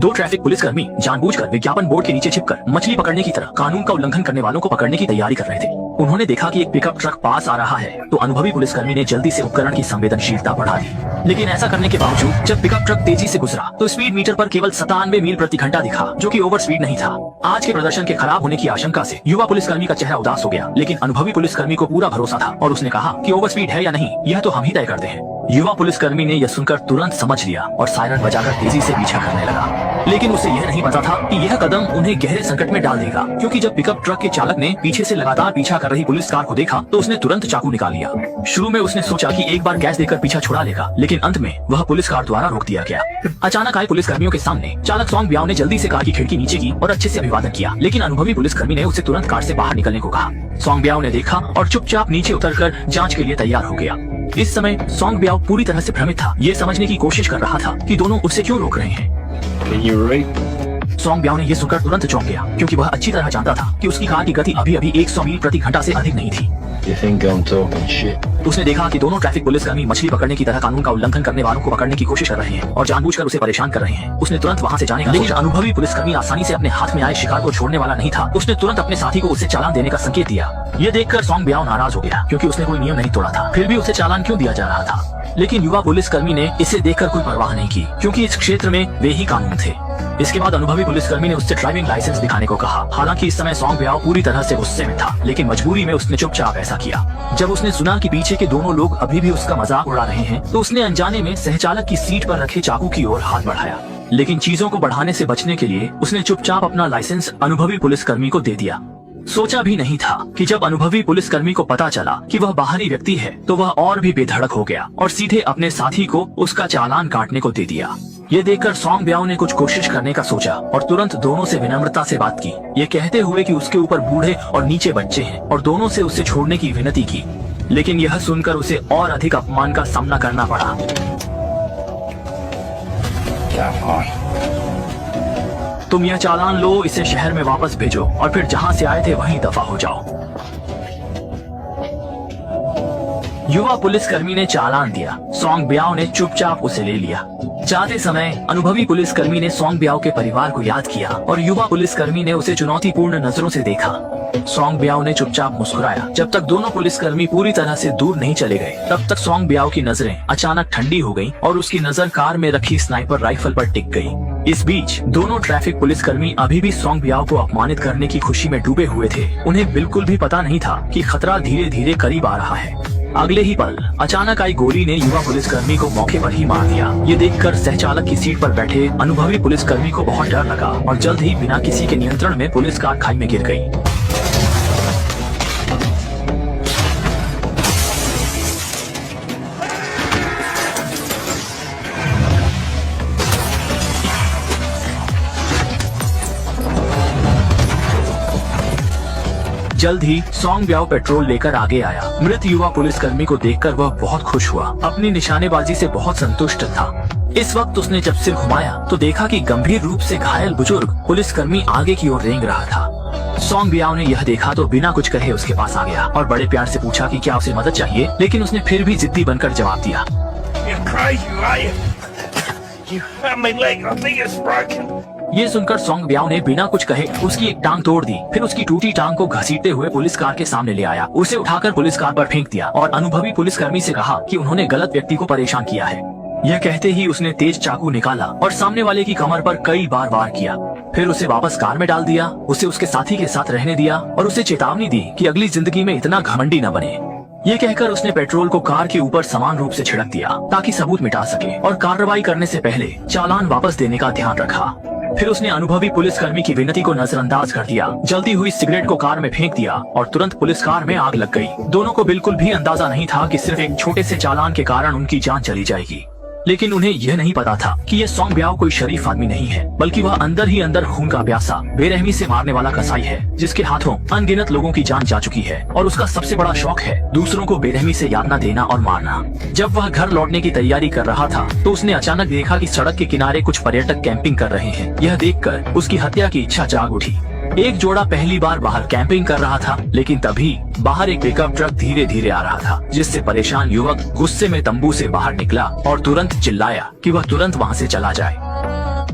दो ट्रैफिक पुलिसकर्मी जानबूझकर विज्ञापन बोर्ड के नीचे छिपकर मछली पकड़ने की तरह कानून का उल्लंघन करने वालों को पकड़ने की तैयारी कर रहे थे। उन्होंने देखा कि एक पिकअप ट्रक पास आ रहा है तो अनुभवी पुलिसकर्मी ने जल्दी से उपकरण की संवेदनशीलता बढ़ा दी। लेकिन ऐसा करने के बावजूद जब पिकअप ट्रक तेजी से गुजरा तो स्पीड मीटर पर केवल 97 मील प्रति घंटा दिखा, जो कि ओवर स्पीड नहीं था। आज के प्रदर्शन के खराब होने की आशंका से युवा पुलिसकर्मी का चेहरा उदास हो गया, लेकिन अनुभवी पुलिसकर्मी को पूरा भरोसा था और उसने कहा कि ओवर स्पीड है या नहीं यह तो हम ही तय करते हैं। युवा पुलिसकर्मी ने यह सुनकर तुरंत समझ लिया और सायरन बजाकर तेजी से पीछा करने लगा। लेकिन उसे यह नहीं पता था कि यह कदम उन्हें गहरे संकट में डाल देगा, क्योंकि जब पिकअप ट्रक के चालक ने पीछे से लगातार पीछा कर रही पुलिस कार को देखा तो उसने तुरंत चाकू निकाल लिया। शुरू में उसने सोचा कि एक बार गैस देकर पीछा छुड़ा लेगा, लेकिन अंत में वह पुलिस कार द्वारा रोक दिया गया। अचानक आए पुलिसकर्मियों के सामने चालक सॉन्ग ब्याओ ने जल्दी से कार की खिड़की नीचे की और अच्छे से अभिवादन किया, लेकिन अनुभवी पुलिसकर्मी ने उसे तुरंत कार से बाहर निकलने को कहा। सॉन्ग ब्याओ ने देखा और चुपचाप नीचे उतरकर जांच के लिए तैयार हो गया। इस समय सॉन्ग ब्याओ पूरी तरह से भ्रमित था, ये समझने की कोशिश कर रहा था कि दोनों उसे क्यों रोक रहे हैं। सॉन्ग ब्याओ ने यह सुनकर तुरंत चौंक गया, क्योंकि वह अच्छी तरह जानता था कि उसकी कार की गति अभी 100 मील प्रति घंटा से अधिक नहीं थी। उसने देखा कि दोनों ट्रैफिक पुलिसकर्मी मछली पकड़ने की तरह कानून का उल्लंघन करने वालों को पकड़ने की कोशिश कर रहे हैं और जानबूझकर उसे परेशान कर रहे हैं। उसने तुरंत वहां से जाने का, लेकिन अनुभवी पुलिसकर्मी आसानी से अपने हाथ में आए शिकार को छोड़ने वाला नहीं था। उसने तुरंत अपने साथी को उसे चालान देने का संकेत दिया। ये देखकर सॉन्ग ब्याओ नाराज हो गया, क्योंकि उसने कोई नियम नहीं तोड़ा था, फिर भी उसे चालान क्यों दिया जा रहा था। लेकिन युवा पुलिसकर्मी ने इसे देखकर कोई परवाह नहीं की, क्योंकि इस क्षेत्र में वे ही कानून थे। इसके बाद अनुभवी पुलिसकर्मी ने उससे ड्राइविंग लाइसेंस दिखाने को कहा। हालांकि इस समय सॉन्ग ब्याओ पूरी तरह से गुस्से में था, लेकिन मजबूरी में उसने चुपचाप ऐसा किया। जब उसने सुना कि पीछे के दोनों लोग अभी भी उसका मजाक उड़ा रहे हैं तो उसने अनजाने में सहचालक की सीट पर रखे चाकू की ओर हाथ बढ़ाया। लेकिन चीजों को बढ़ाने से बचने के लिए उसने चुपचाप अपना लाइसेंस अनुभवी पुलिसकर्मी को दे दिया। सोचा भी नहीं था कि जब अनुभवी पुलिसकर्मी को पता चला कि वह बाहरी व्यक्ति है तो वह और भी बेधड़क हो गया और सीधे अपने साथी को उसका चालान काटने को दे दिया। ये देखकर सॉन्ग ब्याओ ने कुछ कोशिश करने का सोचा और तुरंत दोनों से विनम्रता से बात की, ये कहते हुए कि उसके ऊपर बूढ़े और नीचे बच्चे हैं और दोनों से उसे छोड़ने की विनती की। लेकिन यह सुनकर उसे और अधिक अपमान का सामना करना पड़ा। तुम यह चालान लो, इसे शहर में वापस भेजो और फिर जहां से आए थे वहीं दफा हो जाओ। युवा पुलिसकर्मी ने चालान दिया। सॉन्ग ब्याओ ने चुपचाप उसे ले लिया। जाते समय अनुभवी पुलिसकर्मी ने सॉन्ग ब्याओ के परिवार को याद किया और युवा पुलिसकर्मी ने उसे चुनौतीपूर्ण नजरों से देखा। सॉन्ग ब्याओ ने चुपचाप मुस्कुराया। जब तक दोनों पुलिसकर्मी पूरी तरह से दूर नहीं चले गए तब तक सॉन्ग ब्याओ की नजरें अचानक ठंडी हो गईं और उसकी नजर कार में रखी स्नाइपर राइफल पर टिक गई। इस बीच दोनों ट्रैफिक पुलिसकर्मी अभी भी सॉन्ग ब्याओ को अपमानित करने की खुशी में डूबे हुए थे। उन्हें बिल्कुल भी पता नहीं था कि खतरा धीरे धीरे करीब आ रहा है। अगले ही पल अचानक आई गोली ने युवा पुलिसकर्मी को मौके पर ही मार दिया। ये देखकर सहचालक की सीट पर बैठे अनुभवी पुलिसकर्मी को बहुत डर लगा और जल्द ही बिना किसी के नियंत्रण में पुलिस कार खाई में गिर गई। जल्द ही सॉन्ग ब्याओ पेट्रोल लेकर आगे आया। मृत युवा पुलिसकर्मी को देखकर वह बहुत खुश हुआ, अपनी निशानेबाजी से बहुत संतुष्ट था। इस वक्त उसने जब सिर घुमाया तो देखा कि गंभीर रूप से घायल बुजुर्ग पुलिसकर्मी आगे की ओर रेंग रहा था। सॉन्ग ब्याओ ने यह देखा तो बिना कुछ कहे उसके पास आ गया और बड़े प्यार से पूछा कि क्या उसे मदद चाहिए, लेकिन उसने फिर भी जिद्दी बनकर जवाब दिया। ये सुनकर सॉन्ग ब्याओ ने बिना कुछ कहे उसकी एक टांग तोड़ दी, फिर उसकी टूटी टांग को घसीटते हुए पुलिस कार के सामने ले आया। उसे उठाकर पुलिस कार पर फेंक दिया और अनुभवी पुलिसकर्मी से कहा कि उन्होंने गलत व्यक्ति को परेशान किया है। यह कहते ही उसने तेज चाकू निकाला और सामने वाले की कमर पर कई बार वार किया। फिर उसे वापस कार में डाल दिया, उसे उसके साथी के साथ रहने दिया और उसे चेतावनी दी कि अगली जिंदगी में इतना घमंडी न बने। ये कहकर उसने पेट्रोल को कार के ऊपर समान रूप से छिड़क दिया ताकि सबूत मिटा सके और कार्रवाई करने से पहले चालान वापस देने का ध्यान रखा। फिर उसने अनुभवी पुलिसकर्मी की विनती को नजरअंदाज कर दिया, जलती हुई सिगरेट को कार में फेंक दिया और तुरंत पुलिस कार में आग लग गई। दोनों को बिल्कुल भी अंदाजा नहीं था कि सिर्फ एक छोटे से चालान के कारण उनकी जान चली जाएगी। लेकिन उन्हें यह नहीं पता था कि यह सॉन्ग ब्याओ कोई शरीफ आदमी नहीं है, बल्कि वह अंदर ही अंदर खून का प्यासा, बेरहमी से मारने वाला कसाई है, जिसके हाथों अनगिनत लोगों की जान जा चुकी है और उसका सबसे बड़ा शौक है दूसरों को बेरहमी से यातना देना और मारना। जब वह घर लौटने की तैयारी कर रहा था तो उसने अचानक देखा कि सड़क के किनारे कुछ पर्यटक कैंपिंग कर रहे हैं। यह देखकर उसकी हत्या की इच्छा जाग उठी। एक जोड़ा पहली बार बाहर कैंपिंग कर रहा था, लेकिन तभी बाहर एक पिकअप ट्रक धीरे धीरे आ रहा था, जिससे परेशान युवक गुस्से में तंबू से बाहर निकला और तुरंत चिल्लाया कि वह तुरंत वहां से चला जाए।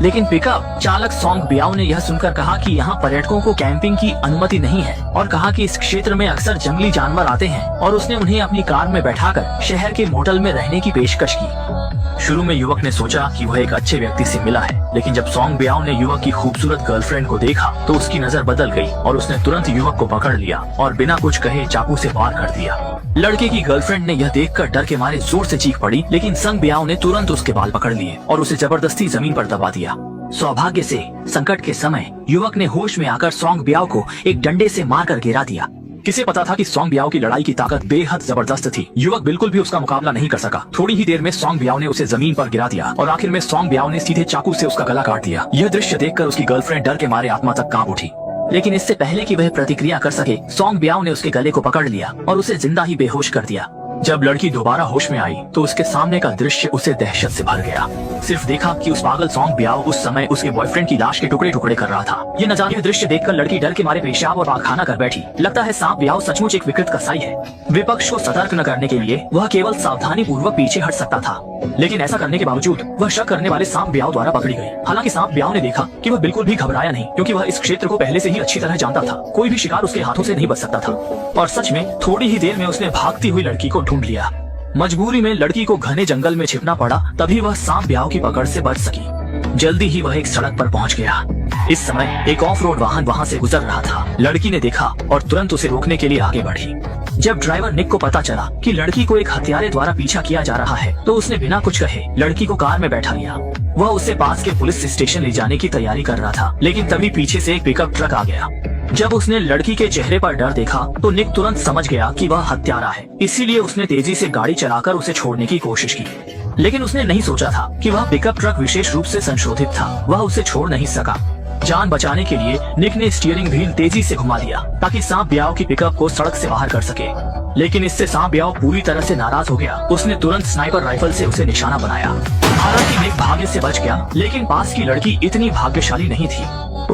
लेकिन पिकअप चालक सोंग बियाओ ने यह सुनकर कहा कि यहाँ पर्यटकों को कैंपिंग की अनुमति नहीं है और कहा कि इस क्षेत्र में अक्सर जंगली जानवर आते हैं और उसने उन्हें अपनी कार में बैठाकर शहर के मोटल में रहने की पेशकश की। शुरू में युवक ने सोचा कि वह एक अच्छे व्यक्ति से मिला है, लेकिन जब सोंग बियाओ ने युवक की खूबसूरत गर्लफ्रेंड को देखा तो उसकी नजर बदल गई और उसने तुरंत युवक को पकड़ लिया और बिना कुछ कहे चाकू से वार कर दिया। लड़के की गर्लफ्रेंड ने यह देखकर डर के मारे जोर से चीख पड़ी, लेकिन संग बियाओ ने तुरंत उसके बाल पकड़ लिए और उसे जबरदस्ती जमीन पर दबा दिया। सौभाग्य से संकट के समय युवक ने होश में आकर सोंग बियाओ को एक डंडे से मारकर गिरा दिया। किसे पता था कि सोंग बियाओ की लड़ाई की ताकत बेहद जबरदस्त थी। युवक बिल्कुल भी उसका मुकाबला नहीं कर सका। थोड़ी ही देर में सोंग बियाओ ने उसे जमीन पर गिरा दिया और आखिर में सोंग बियाओ ने सीधे चाकू से उसका गला काट दिया। यह दृश्य देखकर उसकी गर्लफ्रेंड डर के मारे आत्मा तक कांप उठी, लेकिन इससे पहले कि वह प्रतिक्रिया कर सके, सोंग बियाओ ने उसके गले को पकड़ लिया और उसे जिंदा ही बेहोश कर दिया। जब लड़की दोबारा होश में आई तो उसके सामने का दृश्य उसे दहशत से भर गया। सिर्फ देखा कि उस पागल सोंग बियाओ उस समय उसके बॉयफ्रेंड की लाश के टुकड़े टुकड़े कर रहा था। ये नजारे दृश्य देखकर लड़की डर के मारे पेशाब और पाखाना कर बैठी। लगता है सांप बियाओ सचमुच एक विकृत कसाई है। विपक्ष को सतर्क न करने के लिए वह केवल सावधानी पूर्वक पीछे हट सकता था, लेकिन ऐसा करने के बावजूद वह शक करने वाले सांप बियाओ द्वारा पकड़ी गई। हालांकि सांप बियाओ ने देखा कि वह बिल्कुल भी घबराया नहीं, क्योंकि वह इस क्षेत्र को पहले से ही अच्छी तरह जानता था। कोई भी शिकार उसके हाथों से नहीं बच सकता था और सच में थोड़ी ही देर में उसने भागती हुई लड़की को ढूंढ लिया। मजबूरी में लड़की को घने जंगल में छिपना पड़ा, तभी वह सांप बियाओ की पकड़ से बच सकी। जल्दी ही वह एक सड़क पर पहुंच गया। इस समय एक ऑफ रोड वाहन वहां से गुजर रहा था। लड़की ने देखा और तुरंत उसे रोकने के लिए आगे बढ़ी। जब ड्राइवर निक को पता चला कि लड़की को एक हत्यारे द्वारा पीछा किया जा रहा है तो उसने बिना कुछ कहे लड़की को कार में बैठा लिया। वह उसे पास के पुलिस स्टेशन ले जाने की तैयारी कर रहा था, लेकिन तभी पीछे से एक पिकअप ट्रक आ गया। जब उसने लड़की के चेहरे पर डर देखा तो निक तुरंत समझ गया कि वह हत्यारा है। इसीलिए उसने तेजी से गाड़ी चलाकर उसे छोड़ने की कोशिश की, लेकिन उसने नहीं सोचा था कि वह पिकअप ट्रक विशेष रूप से संशोधित था। वह उसे छोड़ नहीं सका। जान बचाने के लिए निक ने स्टीयरिंग व्हील तेजी से घुमा दिया ताकि सांप बियाओ की पिकअप को सड़क से बाहर कर सके, लेकिन इससे सांप बियाओ पूरी तरह से नाराज हो गया। उसने तुरंत स्नाइपर राइफल से उसे निशाना बनाया। हालांकि निक भाग्य से बच गया, लेकिन पास की लड़की इतनी भाग्यशाली नहीं थी।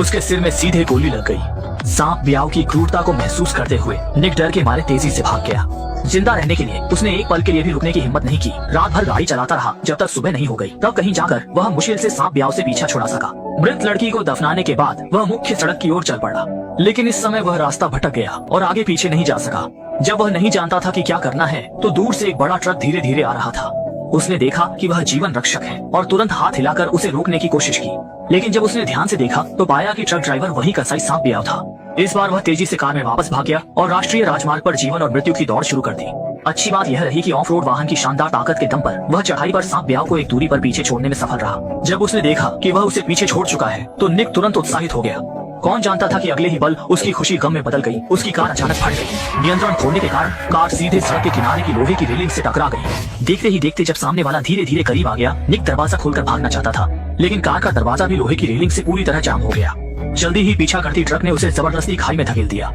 उसके सिर में सीधे गोली लग गई। सांप बियाओ की क्रूरता को महसूस करते हुए निक डर के मारे तेजी से भाग गया। जिंदा रहने के लिए उसने एक पल के लिए भी रुकने की हिम्मत नहीं की। रात भर गाड़ी चलाता रहा जब तक सुबह नहीं हो गई। तब कहीं जाकर वह मुश्किल से सांप बियाओ से पीछा छुड़ा सका। मृत लड़की को दफनाने के बाद वह मुख्य सड़क की ओर चल पड़ा, लेकिन इस समय वह रास्ता भटक गया और आगे पीछे नहीं जा सका। जब वह नहीं जानता था कि क्या करना है तो दूर से एक बड़ा ट्रक धीरे धीरे आ रहा था। उसने देखा कि वह जीवन रक्षक है और तुरंत हाथ हिलाकर उसे रोकने की कोशिश की, लेकिन जब उसने ध्यान से देखा तो पाया कि ट्रक ड्राइवर वही कसाई सांप बियाओ था। इस बार वह तेजी से कार में वापस भाग गया और राष्ट्रीय राजमार्ग पर जीवन और मृत्यु की दौड़ शुरू कर दी। अच्छी बात यह रही कि ऑफ रोड वाहन की शानदार ताकत के दम पर वह चढ़ाई पर सांप बियाओ को एक दूरी पर पीछे छोड़ने में सफल रहा। जब उसने देखा कि वह उसे पीछे छोड़ चुका है तो निक तुरंत उत्साहित हो गया। कौन जानता था कि अगले ही पल उसकी खुशी गम में बदल गई। उसकी कार अचानक फट गई। नियंत्रण खोने के कारण कार सीधे सड़क के किनारे की लोहे की रेलिंग से टकरा गई। देखते ही देखते जब सामने वाला धीरे धीरे करीब आ गया, निक दरवाजा खोलकर भागना चाहता था, लेकिन कार का दरवाजा भी लोहे की रेलिंग से पूरी तरह जाम हो गया। जल्दी ही पीछा करती ट्रक ने उसे जबरदस्ती खाई में धकेल दिया।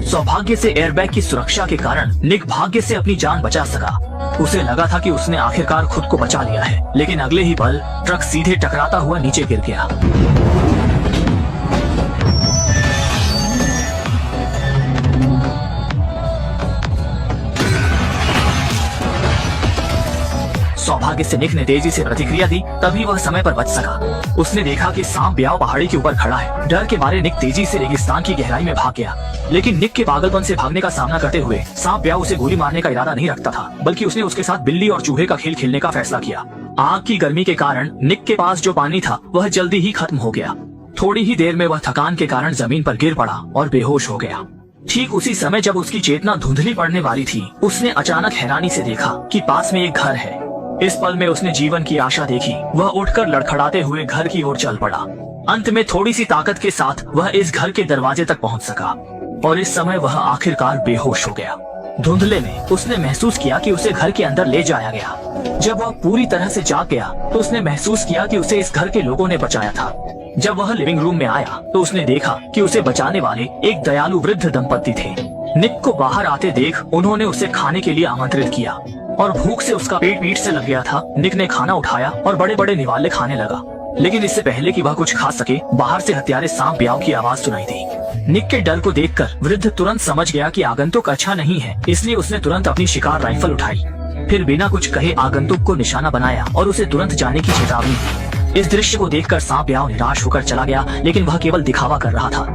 सौभाग्य से एयरबैग की सुरक्षा के कारण निक भाग्य से अपनी जान बचा सका। उसे लगा था कि उसने आखिरकार खुद को बचा लिया है, लेकिन अगले ही पल ट्रक सीधे टकराता हुआ नीचे गिर गया। सौभाग्य से निक ने तेजी से प्रतिक्रिया दी, तभी वह समय पर बच सका। उसने देखा कि सांप बियाओ पहाड़ी के ऊपर खड़ा है। डर के मारे निक तेजी से रेगिस्तान की गहराई में भाग गया, लेकिन निक के पागलपन से भागने का सामना करते हुए सांप बियाओ उसे गोली मारने का इरादा नहीं रखता था, बल्कि उसने उसके साथ बिल्ली और चूहे का खेल खेलने का फैसला किया। आग की गर्मी के कारण निक के पास जो पानी था वह जल्दी ही खत्म हो गया। थोड़ी ही देर में वह थकान के कारण जमीन पर गिर पड़ा और बेहोश हो गया। ठीक उसी समय जब उसकी चेतना धुंधली पड़ने वाली थी, उसने अचानक हैरानी से देखा कि पास में एक घर है। इस पल में उसने जीवन की आशा देखी। वह उठकर लड़खड़ाते हुए घर की ओर चल पड़ा। अंत में थोड़ी सी ताकत के साथ वह इस घर के दरवाजे तक पहुंच सका और इस समय वह आखिरकार बेहोश हो गया। धुंधले में उसने महसूस किया कि उसे घर के अंदर ले जाया गया। जब वह पूरी तरह से जाग गया तो उसने महसूस किया कि उसे इस घर के लोगों ने बचाया था। जब वह लिविंग रूम में आया तो उसने देखा कि उसे बचाने वाले एक दयालु वृद्ध दंपति थे। निक को बाहर आते देख उन्होंने उसे खाने के लिए आमंत्रित किया। और भूख से उसका पेट पीठ से लग गया था। निक ने खाना उठाया और बड़े बड़े निवाले खाने लगा, लेकिन इससे पहले कि वह कुछ खा सके बाहर से हत्यारे सांप ब्याओ की आवाज सुनाई दी। निक के डर को देखकर वृद्ध तुरंत समझ गया कि आगंतुक अच्छा नहीं है, इसलिए उसने तुरंत अपनी शिकार राइफल उठाई। फिर बिना कुछ कहे आगंतुक को निशाना बनाया और उसे तुरंत जाने की चेतावनी दी। इस दृश्य को देखकर सांप ब्याओ निराश होकर चला गया, लेकिन वह केवल दिखावा कर रहा था।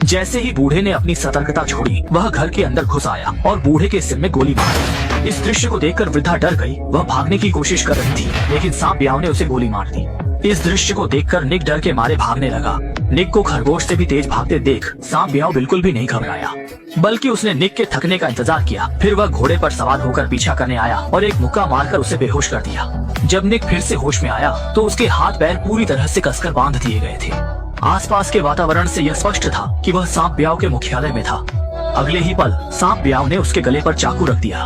जैसे ही बूढ़े ने अपनी सतर्कता छोड़ी, वह घर के अंदर घुस आया और बूढ़े के सिर में गोली मारी। इस दृश्य को देखकर वृद्धा डर गई। वह भागने की कोशिश कर रही थी, लेकिन सांप ब्याओ ने उसे गोली मार दी। इस दृश्य को देखकर निक डर के मारे भागने लगा। निक को खरगोश से भी तेज भागते देख सांप ब्याओ बिल्कुल भी नहीं घबराया, बल्कि उसने निक के थकने का इंतजार किया। फिर वह घोड़े पर सवार होकर पीछा करने आया और एक मुक्का मारकर उसे बेहोश कर दिया। जब निक फिर से होश में आया तो उसके हाथ पैर पूरी तरह से कसकर बांध दिए गए थे। आसपास के वातावरण से यह स्पष्ट था कि वह सांप ब्याओ के मुख्यालय में था। अगले ही पल सांप ब्याओ ने उसके गले पर चाकू रख दिया।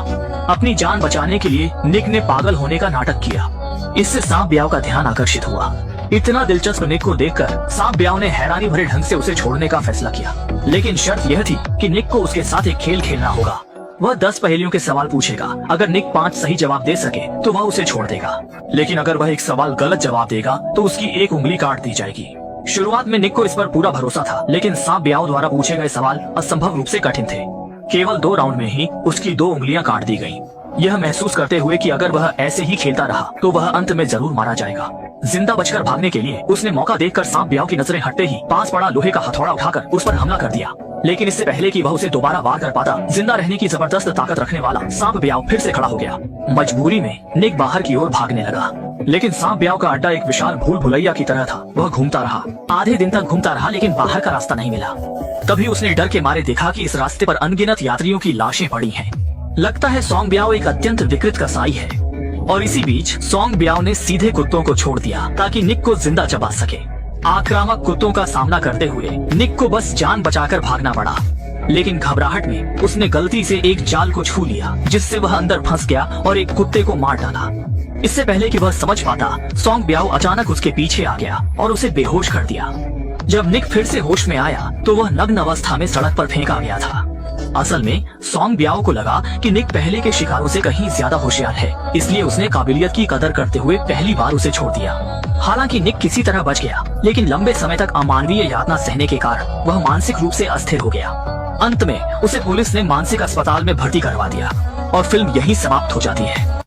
अपनी जान बचाने के लिए निक ने पागल होने का नाटक किया। इससे सांप ब्याओ का ध्यान आकर्षित हुआ। इतना दिलचस्प निक को देखकर सांप ब्याओ ने हैरानी भरे ढंग से उसे छोड़ने का फैसला किया, लेकिन शर्त यह थी कि निक को उसके साथ एक खेल खेलना होगा। वह 10 पहेलियों के सवाल पूछेगा। अगर निक 5 सही जवाब दे सके तो वह उसे छोड़ देगा, लेकिन अगर वह एक सवाल गलत जवाब देगा तो उसकी एक उंगली काट दी जाएगी। शुरुआत में निक को इस पर पूरा भरोसा था, लेकिन सांप ब्याओ द्वारा पूछे गए सवाल असंभव रूप से कठिन थे। केवल 2 राउंड में ही उसकी 2 उंगलियां काट दी गयी। यह महसूस करते हुए कि अगर वह ऐसे ही खेलता रहा तो वह अंत में जरूर मारा जाएगा। जिंदा बचकर भागने के लिए उसने मौका देखकर सांप ब्याओ की नजरें हटते ही पास पड़ा लोहे का हथौड़ा उठाकर उस पर हमला कर दिया। लेकिन इससे पहले कि वह उसे दोबारा वार कर पाता, जिंदा रहने की जबरदस्त ताकत रखने वाला सांप ब्याओ फिर से खड़ा हो गया। मजबूरी में निक बाहर की ओर भागने लगा, लेकिन सांप ब्याओ का अड्डा एक विशाल भूल भुलैया की तरह था। वह घूमता रहा, आधे दिन तक घूमता रहा, लेकिन बाहर का रास्ता नहीं मिला। तभी उसने डर के मारे देखा कि इस रास्ते पर अनगिनत यात्रियों की लाशें पड़ी हैं। लगता है सॉन्ग ब्याओ एक अत्यंत विकृत कसाई है। और इसी बीच सॉन्ग ब्याओ ने सीधे कुत्तों को छोड़ दिया ताकि निक को जिंदा चबा सके। आक्रामक कुत्तों का सामना करते हुए निक को बस जान बचाकर भागना पड़ा, लेकिन घबराहट में उसने गलती से एक जाल को छू लिया, जिससे वह अंदर फंस गया और एक कुत्ते को मार डाला। इससे पहले कि वह समझ पाता, सॉन्ग ब्याओ अचानक उसके पीछे आ गया और उसे बेहोश कर दिया। जब निक फिर से होश में आया तो वह नग्न अवस्था में सड़क पर फेंका गया था। असल में सॉन्ग ब्याओ को लगा कि निक पहले के शिकारों से कहीं ज्यादा होशियार है, इसलिए उसने काबिलियत की कदर करते हुए पहली बार उसे छोड़ दिया। हालांकि निक किसी तरह बच गया, लेकिन लंबे समय तक अमानवीय यातना सहने के कारण वह मानसिक रूप से अस्थिर हो गया। अंत में उसे पुलिस ने मानसिक अस्पताल में भर्ती करवा दिया और फिल्म यहीं समाप्त हो जाती है।